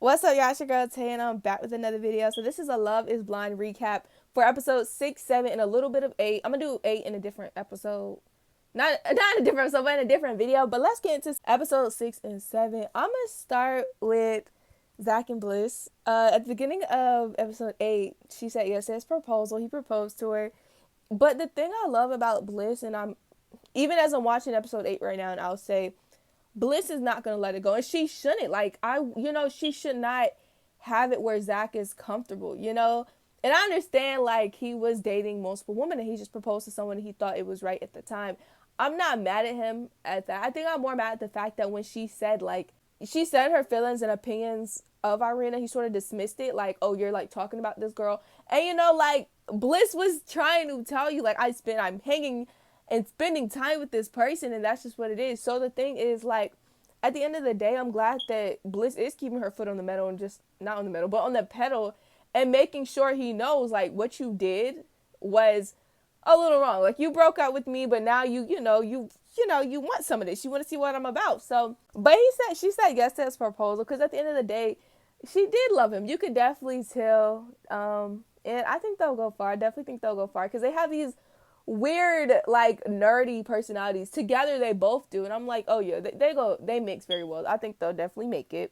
What's up, y'all? It's your girl Tay, and I'm back with another video. So this is a Love is Blind recap for episode 6, 7, and a little bit of 8. I'm gonna do 8 in a different episode. Not in a different episode, but in a different video. But let's get into episode 6 and 7. I'm gonna start with Zach and Bliss. At the beginning of episode 8, she said yes to his proposal. He proposed to her. But the thing I love about Bliss, and I'm even as I'm watching episode 8 right now, and I'll say Bliss is not gonna let it go, and she shouldn't. She should not have it where Zach is comfortable. And I understand, like, he was dating multiple women, and he just proposed to someone he thought it was right at the time. I'm not mad at him at that. I think I'm more mad at the fact that when she said her feelings and opinions of Irina, he sort of dismissed it, like, oh, you're like talking about this girl, and like Bliss was trying to tell you, like, I'm hanging and spending time with this person, and that's just what it is. So the thing is, like, at the end of the day, I'm glad that Bliss is keeping her foot on the metal, and just not on the metal, but on the pedal, and making sure he knows, like, what you did was a little wrong. Like, you broke up with me, but now you want some of this. You want to see what I'm about. So, but she said yes to his proposal, because at the end of the day, she did love him. You could definitely tell. And I think they'll go far. I definitely think they'll go far, because they have these weird, like, nerdy personalities. Together they both do, and I'm like, oh yeah, they mix very well. I think they'll definitely make it.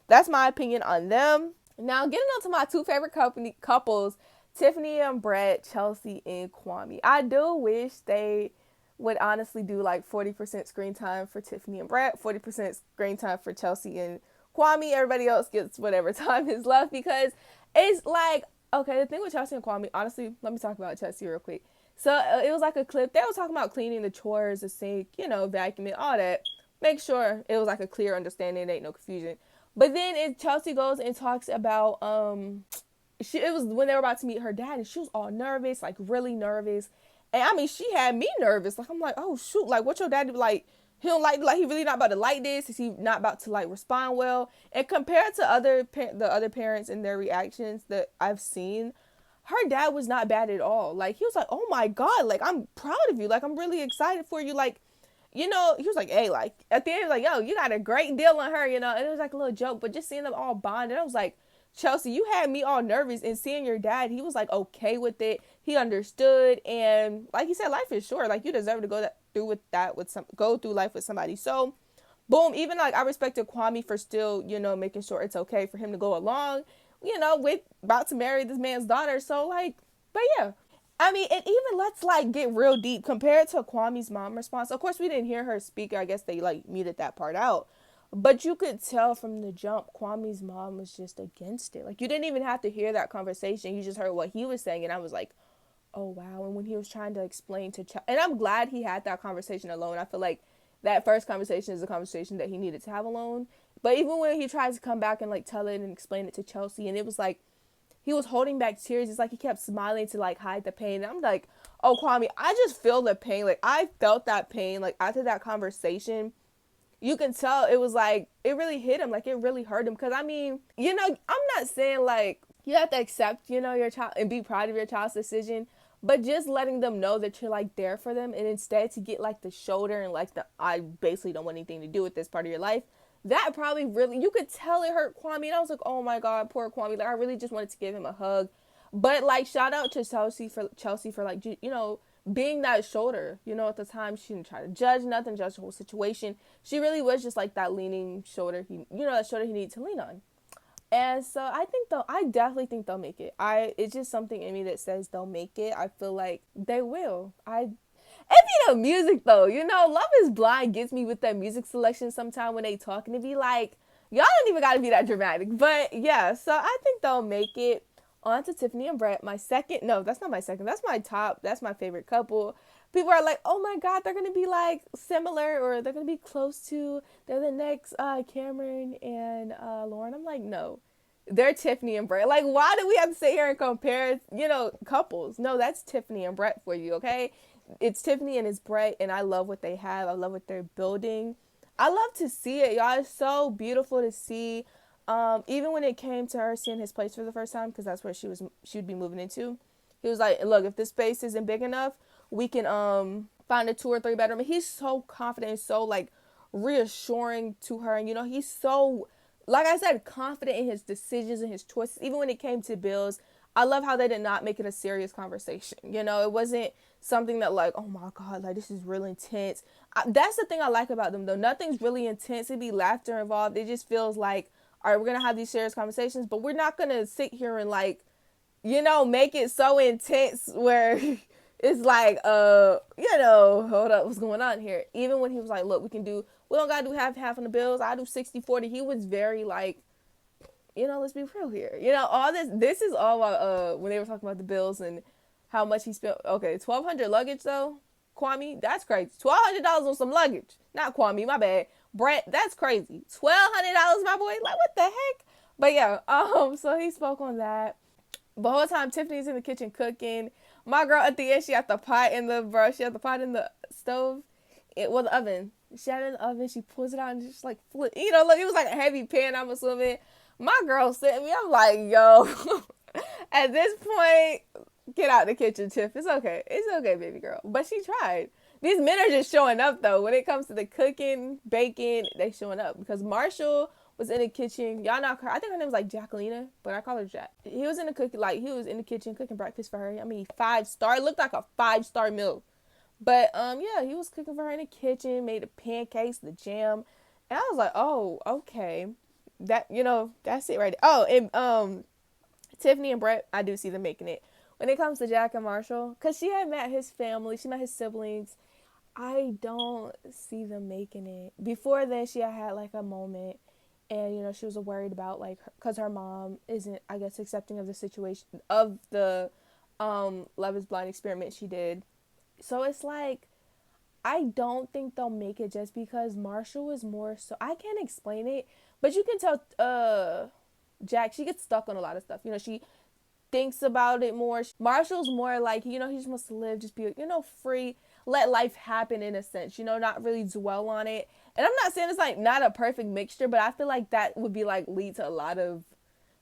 That's my opinion on them. Now, getting on to my two favorite couples, Tiffany and Brett, Chelsea and Kwame. I do wish they would honestly do like 40% screen time for Tiffany and Brett, 40% screen time for Chelsea and Kwame. Everybody else gets whatever time is left, because it's like, okay, the thing with Chelsea and Kwame, honestly, let me talk about Chelsea real quick. So it was like a clip. They were talking about cleaning the chores, the sink, vacuuming, all that. Make sure it was like a clear understanding. There ain't no confusion. But then Chelsea goes and talks about it was when they were about to meet her dad, and she was all nervous, like really nervous. And I mean, she had me nervous. Like, I'm like, oh shoot, like, what your dad like? He don't like he really not about to like this? Is he not about to like respond well? And compared to the other parents and their reactions that I've seen, her dad was not bad at all. Like, he was like, oh my God, like, I'm proud of you. Like, I'm really excited for you. Like, he was like, hey, like, at the end, he was like, yo, you got a great deal on her, and it was like a little joke, but just seeing them all bonded, I was like, Chelsea, you had me all nervous, and seeing your dad, he was like okay with it. He understood, and like he said, life is short. Like, you deserve to go through life with somebody. So, boom. Even like, I respected Kwame for still, making sure it's okay for him to go along, with about to marry this man's daughter. So, like, but yeah. I mean, and even let's like get real deep compared to Kwame's mom response. Of course, we didn't hear her speak. I guess they like muted that part out. But you could tell from the jump, Kwame's mom was just against it. Like, you didn't even have to hear that conversation. You just heard what he was saying, and I was like, oh wow. And when he was trying to explain to and I'm glad he had that conversation alone. I feel like that first conversation is a conversation that he needed to have alone. But even when he tries to come back and like tell it and explain it to Chelsea, and it was like he was holding back tears. It's like he kept smiling to like hide the pain. And I'm like, oh, Kwame, I just feel the pain. Like, I felt that pain. Like, after that conversation, you can tell it was like, it really hit him. Like, it really hurt him. Because, I mean, I'm not saying like you have to accept, your child and be proud of your child's decision. But just letting them know that you're like there for them, and instead to get like the shoulder and like I basically don't want anything to do with this part of your life. That probably really, you could tell it hurt Kwame. And I was like, oh my God, poor Kwame. Like, I really just wanted to give him a hug. But like, shout out to Chelsea for like, being that shoulder. At the time, she didn't try to judge nothing, judge the whole situation. She really was just like that leaning shoulder. That shoulder he needed to lean on. And so I definitely think they'll make it. It's just something in me that says they'll make it. I feel like they will. And music though, Love is Blind gets me with that music selection sometime when they talking to be like, y'all don't even gotta be that dramatic. But yeah, so I think they'll make it. On to Tiffany and Brett. My second, no, that's not my second. That's my top. That's my favorite couple. People are like, oh my God, they're gonna be like similar, or they're gonna be close to. They're the next Cameron and Lauren. I'm like, no, they're Tiffany and Brett. Like, why do we have to sit here and compare, couples? No, that's Tiffany and Brett for you, okay? It's Tiffany and it's Brett, and I love what they have. I love what they're building. I love to see it, y'all. It's so beautiful to see. Even when it came to her seeing his place for the first time, because that's where she'd be moving into. He was like, look, if this space isn't big enough, we can find a 2 or 3 bedroom. And he's so confident and so like reassuring to her. And he's so like I said, confident in his decisions and his choices. Even when it came to bills, I love how they did not make it a serious conversation. You know, it wasn't something that like, oh my God, like this is really intense. That's the thing I like about them though. Nothing's really intense. It'd be laughter involved. It just feels like, all right, we're gonna have these serious conversations, but we're not gonna sit here and like, you know, make it so intense where it's like, you know, hold up, what's going on here? Even when he was like, look, we don't gotta do half on the bills. I do 60-40. He was very like, you know, let's be real here. You know, all this is all about, when they were talking about the bills and how much he spent. Okay, 1,200 luggage though, Kwame, that's crazy. $1,200 on some luggage. Not Kwame, my bad. Brent, that's crazy. $1,200, my boy. Like, what the heck? But yeah, so he spoke on that. The whole time Tiffany's in the kitchen cooking. My girl at the end, she had the pot in the stove. It was the oven. She had it in the oven. She pulls it out and just like flip. You know, look, it was like a heavy pan, I'm assuming. My girl sent me. I'm like, yo. At this point, get out the kitchen, Tiff. It's okay. It's okay, baby girl. But she tried. These men are just showing up though. When it comes to the cooking, baking, they showing up because Marshall was in the kitchen. Y'all know her. I think her name was like Jacqueline, but I call her Jack. He was in the kitchen cooking breakfast for her. I mean, 5-star. It looked like a 5-star meal. But yeah, he was cooking for her in the kitchen, made the pancakes, the jam. And I was like, "Oh, okay." That, you know, that's it right there. Oh, and Tiffany and Brett, I do see them making it. When it comes to Jack and Marshall, cuz she had met his family, she met his siblings. I don't see them making it. Before then, she had like a moment, and you know she was worried about like because her mom isn't, I guess, accepting of the situation of the Love Is Blind experiment she did. So it's like I don't think they'll make it just because Marshall is more so, I can't explain it, but you can tell Jack, she gets stuck on a lot of stuff. You know, she thinks about it more. Marshall's more like, you know, he just wants to live, just be, you know, free, let life happen in a sense, you know, not really dwell on it. And I'm not saying it's like not a perfect mixture, but I feel like that would be like lead to a lot of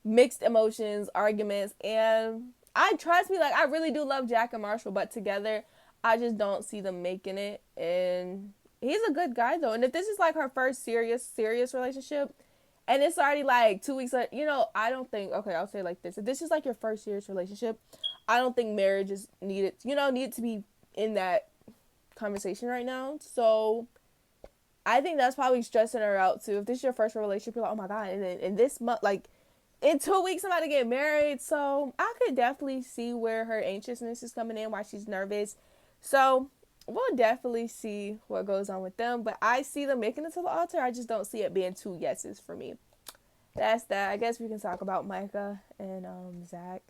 mixed emotions, arguments, and I trust me, like I really do love Jack and Marshall, but together I just don't see them making it. And he's a good guy though. And if this is like her first serious relationship, and it's already like 2 weeks, you know, I don't think, okay, I'll say it like this. If this is like your first serious relationship, I don't think marriage is needed, you know, needed to be in that conversation right now. So I think that's probably stressing her out too. If this is your first relationship, you're like, oh my God. And then in this month, like in 2 weeks, I'm about to get married. So I could definitely see where her anxiousness is coming in, why she's nervous. So we'll definitely see what goes on with them. But I see them making it to the altar. I just don't see it being 2 yeses for me. That's that. I guess we can talk about Micah and Zach.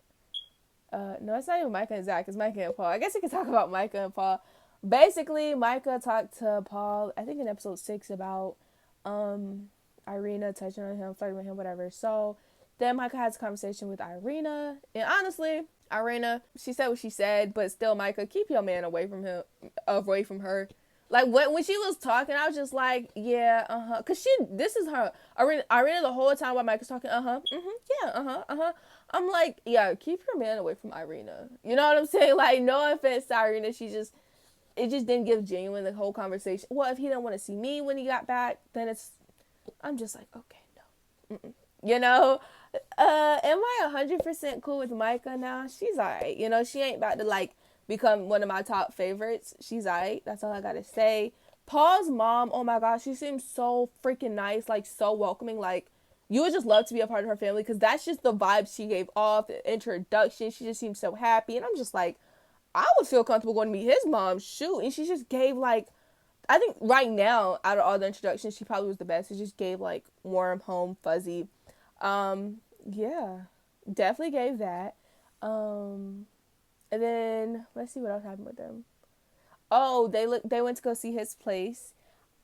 No, it's not even Micah and Zach. It's Micah and Paul. I guess we can talk about Micah and Paul. Basically, Micah talked to Paul, I think in episode 6, about Irina touching on him, flirting with him, whatever. So then Micah has a conversation with Irina. And honestly, Irina, she said what she said, but still, Micah, keep your man away from him, away from her. Like when she was talking, I was just like, yeah, cause this is her Irina the whole time while Micah's talking, yeah, I'm like, yeah, keep your man away from Irina. You know what I'm saying? Like, no offense to Irina, it just didn't give genuine the whole conversation. Well, if he didn't want to see me when he got back, then I'm just like, okay, no, you know. Am I 100% cool with Micah now? She's alright. You know, she ain't about to like become one of my top favorites. She's alright. That's all I gotta say. Paul's mom, oh my gosh, she seems so freaking nice, like so welcoming. Like you would just love to be a part of her family because that's just the vibe she gave off. The introduction, she just seems so happy, and I'm just like, I would feel comfortable going to meet his mom. Shoot, and she just gave like, I think right now out of all the introductions, she probably was the best. She just gave like warm, home, fuzzy. Yeah, definitely gave that. And then let's see what else happened with them. Oh, they went to go see his place.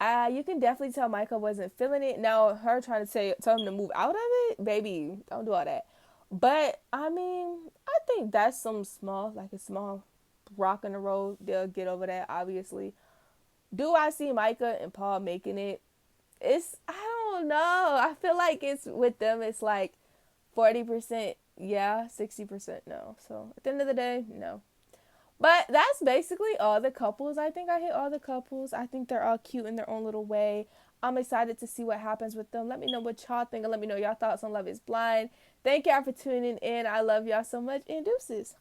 You can definitely tell Micah wasn't feeling it. Now her trying to tell him to move out of it, baby, don't do all that. But I mean, I think that's a small rock in the road. They'll get over that, obviously. Do I see Micah and Paul making it? I don't know. I feel like it's with them. It's like 40% yeah, 60% no. So at the end of the day, no. But that's basically all the couples. I think I hit all the couples. I think they're all cute in their own little way. I'm excited to see what happens with them. Let me know what y'all think and let me know y'all thoughts on Love is Blind. Thank y'all for tuning in. I love y'all so much and deuces.